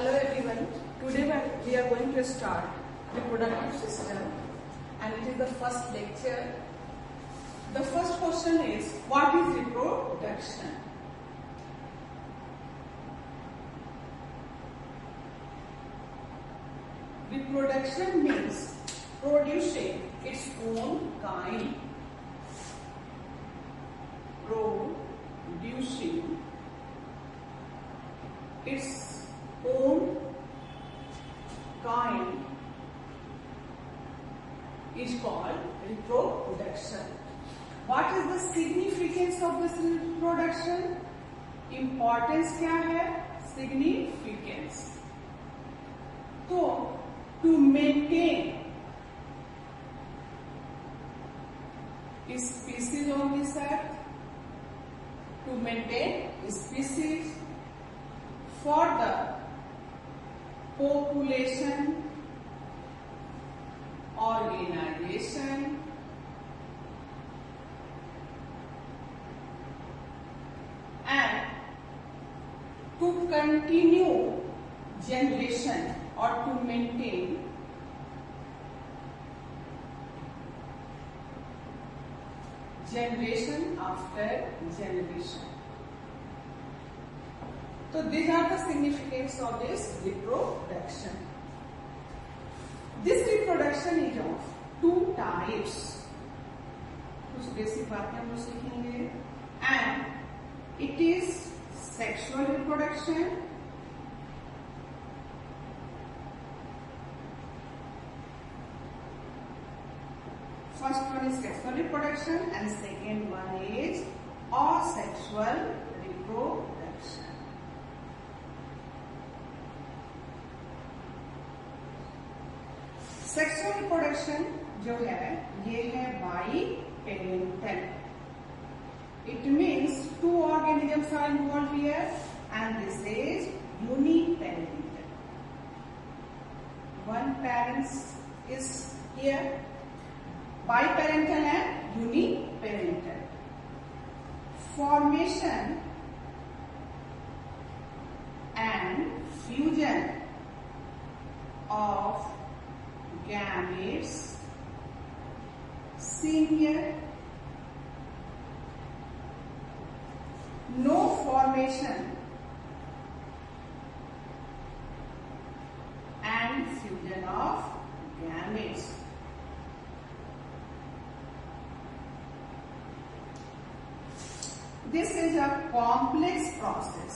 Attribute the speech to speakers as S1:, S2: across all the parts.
S1: Hello everyone. Today we are going to start reproductive system, and it is the first lecture. The first question is, what is reproduction? Reproduction means producing its own kind. Producing its own kind is called reproduction. What is the significance of this reproduction? Importance क्या है? Significance. तो to maintain species on this earth, to maintain species, for the population, organization, and to continue generation or to maintain generation after generation. So these are the significance of this reproduction. This reproduction is of two types. कुछ basic बातें हम लोग सीखेंगे. And it is sexual reproduction first one is sexual reproduction and second one is asexual reproduction. Sexual reproduction जो है ये है biparental. It means two organisms are involved here and this is uniparental. One parents is here. Biparental and uniparental. Formation and fusion of gametes seen here. No formation and fusion of gametes. This is a complex process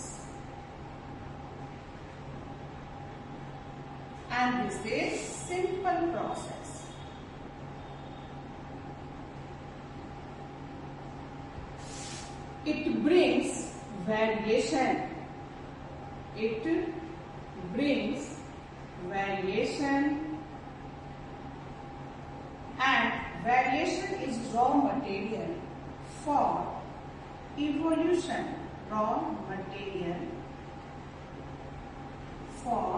S1: and this is simple process. It brings variation. It brings variation and variation is raw material for evolution. Raw material for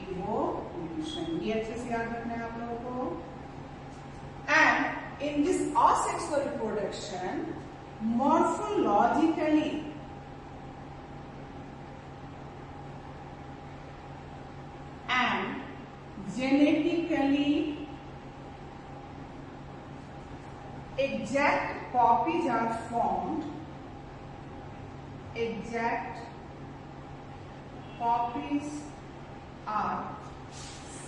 S1: evolution. ये अच्छे से याद रखना है आप लोगों को. And in this asexual reproduction, morphologically and genetically exact copies are formed. Exact copies are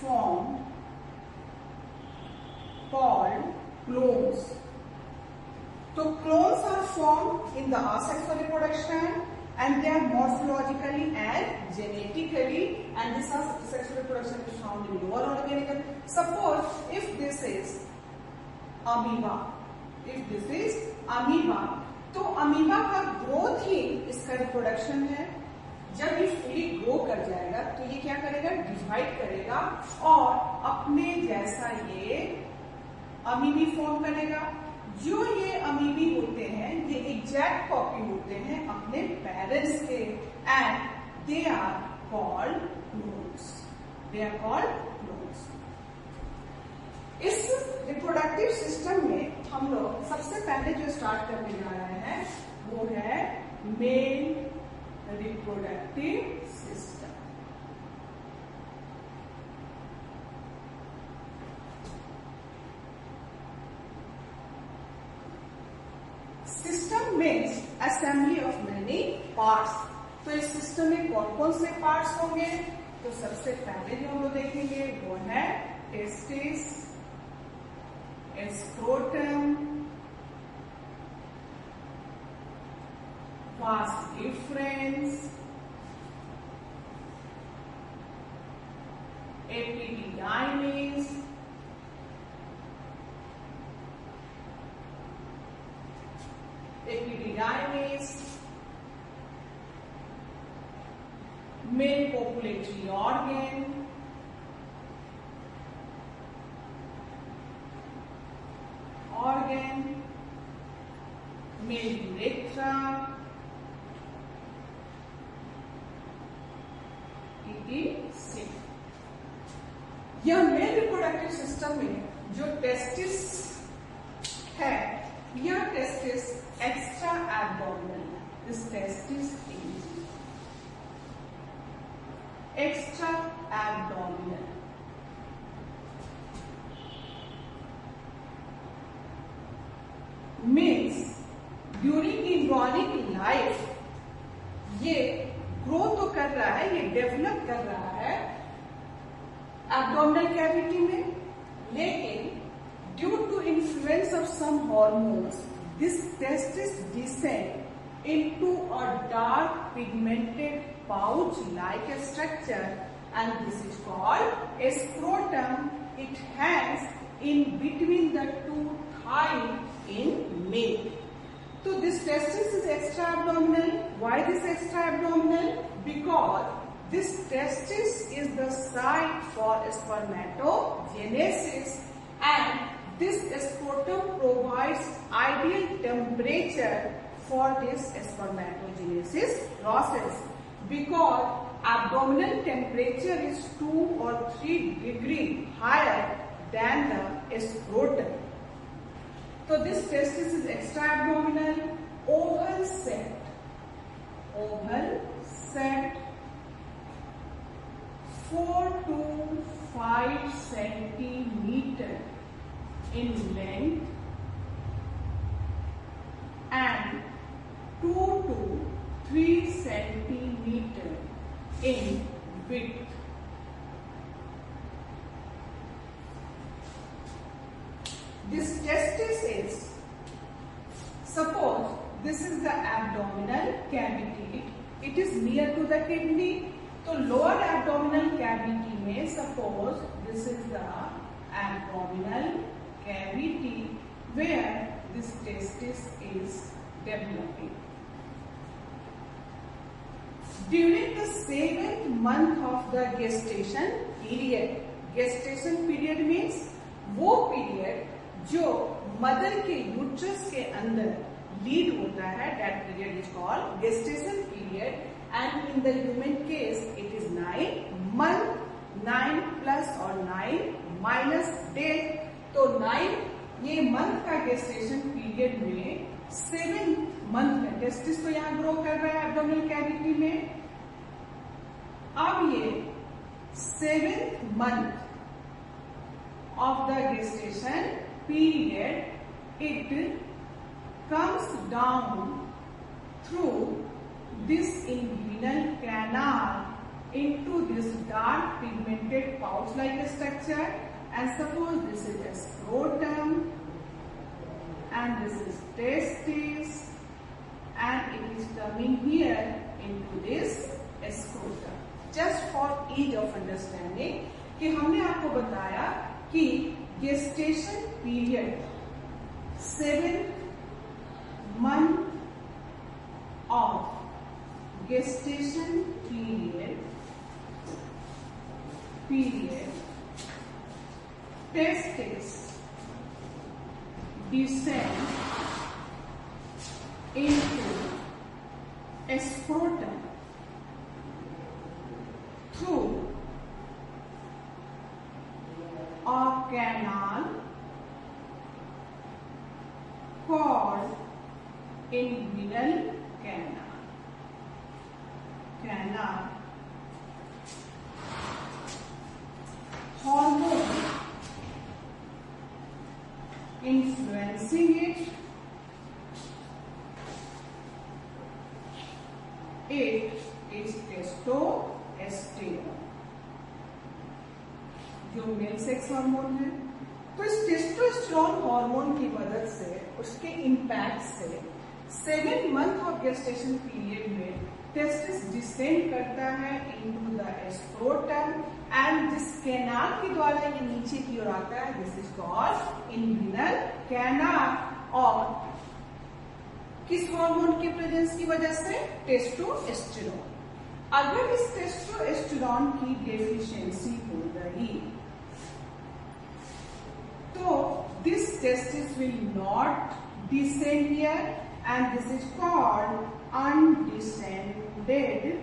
S1: formed called clones. So clones are formed in the asexual reproduction and they are morphologically and genetically, and this asexual reproduction is found in lower organism. Suppose if this is amoeba, तो amoeba का growth ही इसका reproduction है. जब ये fully grow कर जाएगा तो ये क्या करेगा? डिवाइड करेगा और अपने जैसा ये अमीबी फॉर्म करेगा. जो ये अमीबी होते हैं ये एग्जैक्ट कॉपी होते हैं अपने पेरेंट्स के and they are called clones. They are called clones. इस रिप्रोडक्टिव सिस्टम में हम लोग सबसे पहले जो स्टार्ट करने जा रहे हैं वो है male reproductive system. means assembly of many parts. तो इस सिस्टम में कौन कौन से पार्ट्स होंगे? तो सबसे पहले जो हम लोग देखेंगे वो है testis, scrotum, vas efferents, epididymis, male populatory organ, male urethra, etc. यह मेल रिप्रोडक्टिव सिस्टम में जो टेस्टिस है, यह testis extra abdominal, this testis is extra abdominal. Means during embryonic life ये ग्रो तो कर रहा है, ये डेवलप कर रहा है एब्डोमिनल कैविटी में, लेकिन due to influence of some hormones this testis descend into a dark pigmented pouch like a structure and this is called a scrotum. It hangs in between the two thighs in male. So this testis is extra abdominal. Why this extra abdominal? Because this testis is the site for spermatogenesis and this scrotum provides ideal temperature for this spermatogenesis process. Because abdominal temperature is 2 or 3 degrees higher than the scrotum. So this testis is extra abdominal, oval set, 4 to 5 centimeter in length and 2 to 3 centimeter in width. This testis is, suppose this is the abdominal cavity, it is near to the kidney. तो lower abdominal cavity में suppose this is the abdominal cavity where this testis is developing. During the 7th month of the gestation period means वो period जो mother के uterus के अंदर lead होता है, that period is called gestation period, and in the human case it is 9 month, 9 plus or 9 minus days. तो 9 ये month का gestation period में 7th मंथ में टेस्टिस तो यहाँ ग्रो कर रहा है एब्डोमिनल कैविटी में. अब ये 7th month of the gestation period, it comes down through this inguinal canal into this dark pigmented pouch-like structure, and suppose this is a scrotum and this is testis and it is coming here into this scrotum. Just for ease of understanding कि हमने आपको बताया कि gestation period 7th month of gestation period testis descend into a scrotum through a canal called inguinal canal. Hormone influencing it testosterone, जो male sex hormone है। तो इस testosterone hormone की मदद से, उसके इम्पैक्ट से 7 मंथ ऑफ गेस्टेशन पीरियड में टेस्टिस डिसेंड करता है into the scrotum and this canal के द्वारा ये नीचे की ओर आता है। This is called inguinal canal. और किस हार्मोन के प्रेजेंस की वजह से? टेस्टोस्टेरोन। अगर इस टेस्टोस्टेरोन की डेफिशिएंसी हो गई तो this testis will not descend here and this is called undescended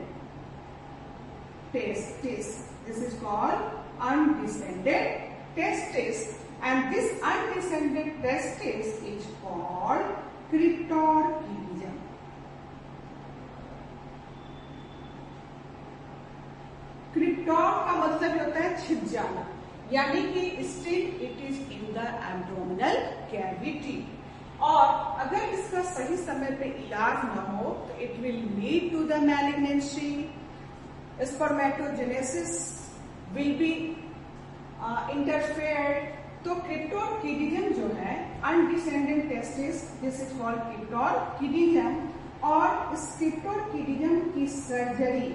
S1: testis. This is called undescended testis and this undescended testis is called cryptorchidism. क्रिप्टोर का मतलब होता है छिप जाना, यानी कि still it is in the abdominal cavity. और अगर इसका सही समय पे इलाज न हो तो it will lead to the malignancy, spermatogenesis will be interfered. तो क्रिप्टोर्किडिज्म जो है undescended testis, this is called cryptorchidism. और इस क्रिप्टोर्किडिज्म की सर्जरी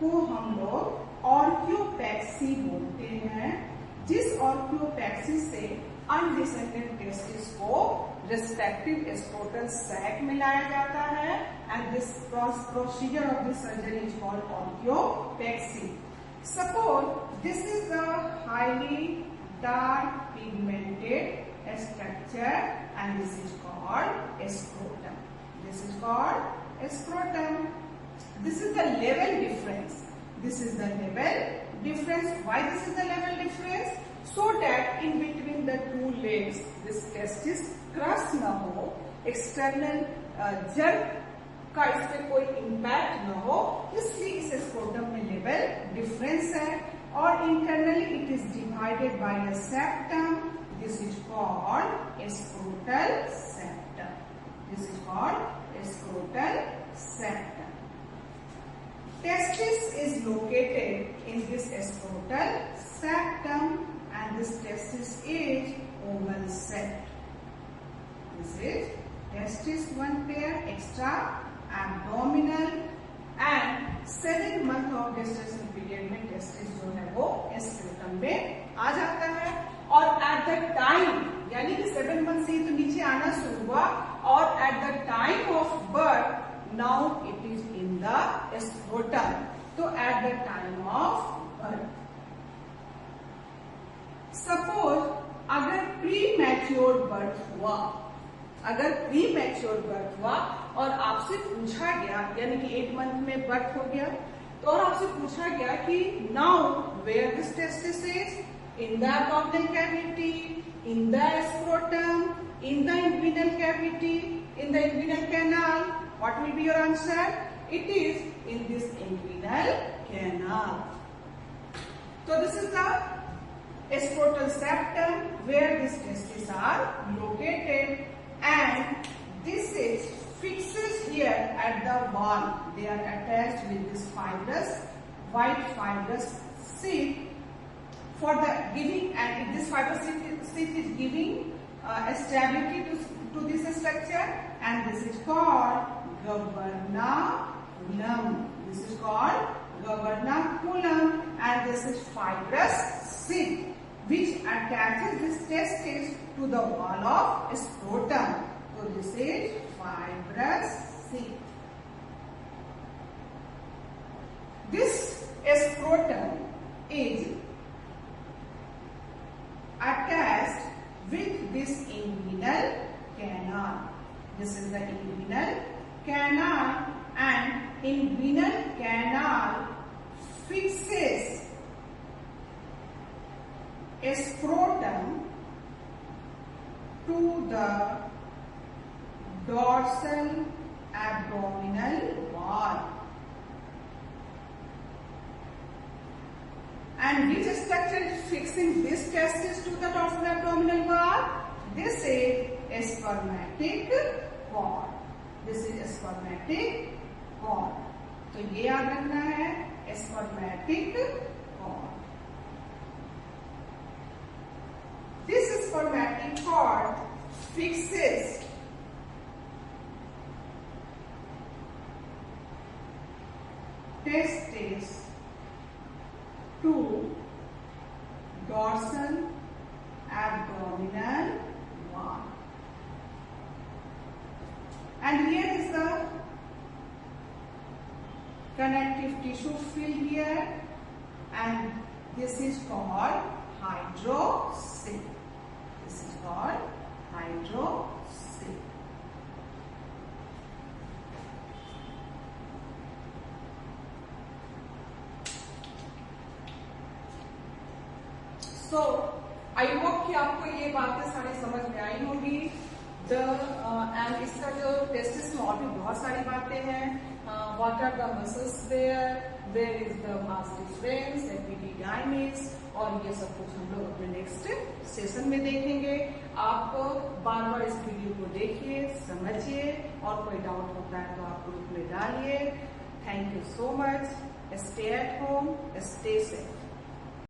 S1: को हम लोग ऑर्कियोपैक्सी बोलते हैं, जिस ऑर्कियोपैक्सी से अनडिसेंडेड टेस्टिस को रिस्पेक्टिव स्क्रोटल सैक में लाया जाता है and this procedure of this surgery is called orchiopexy. Suppose this is the highly dark pigmented structure and this is called scrotum. This is called scrotum. This is the level difference. This is the level difference. Why this is the level difference? So that in between the two legs, this testis cross न हो, external jerk का इस पे कोई impact न हो, इसलिए इस स्क्रोटम में लेवल डिफरेंस है। और internally it is divided by a septum. This is called scrotal septum. This is called scrotal septum. Testis is located in this scrotal septum and this testis is oval shaped. This is testis, one pair extra abdominal and 7 month of gestation period में testis जो है वो scrotum में आ जाता है। और at the time, यानी कि 7 month से ही तो नीचे आना शुरू हुआ, और at the time of birth now it is in the scrotum. तो at the time of birth, suppose अगर प्रीमैच्योर बर्थ हुआ, अगर प्रीमैच्योर बर्थ हुआ और आपसे पूछा गया, यानी कि 8 मंथ में बर्थ हो गया, तो और आपसे पूछा गया कि now where this testis is, in the abdominal cavity, in the scrotum, in the inguinal cavity, in the inguinal canal, what will be your answer? It is in this inguinal canal. So this is the scrotal septum where these testes are located, and this is fixes here at the wall. They are attached with this fibrous, white fibrous sheath for the giving, and this fibrous sheath is giving stability to this structure, and this is called Gabernaculum. This is called Gabernaculum, and this is fibrous sheath which attaches this testis to the wall of scrotum. So this is fibrous sheath. This scrotum is attached with this inguinal canal. This is the inguinal canal, and inguinal canal fixes a scrotum to the dorsal abdominal wall. And which structure is fixing this testis to the dorsal abdominal wall? This is a spermatic cord. This is a spermatic cord. तो ये याद रखना है, spermatic cord. This spermatic cord fixes testes to dorsal abdominal wall. And here is the connective tissue filled here, and this is called hydrocele. This is called hydrocele. So, I hope कि आपको ये बातें सारी समझ में आई होगी। And इसका जो टेस्टिस में और भी बहुत सारी बातें हैं। What are the muscles where is the mass difference, epididymis, और ये सब कुछ हम लोग अपने नेक्स्ट सेशन में देखेंगे। आप बार बार इस वीडियो को देखिए, समझिए, और कोई डाउट होता है तो आप ग्रुप में डालिए। Thank you so much. Stay at home, stay safe.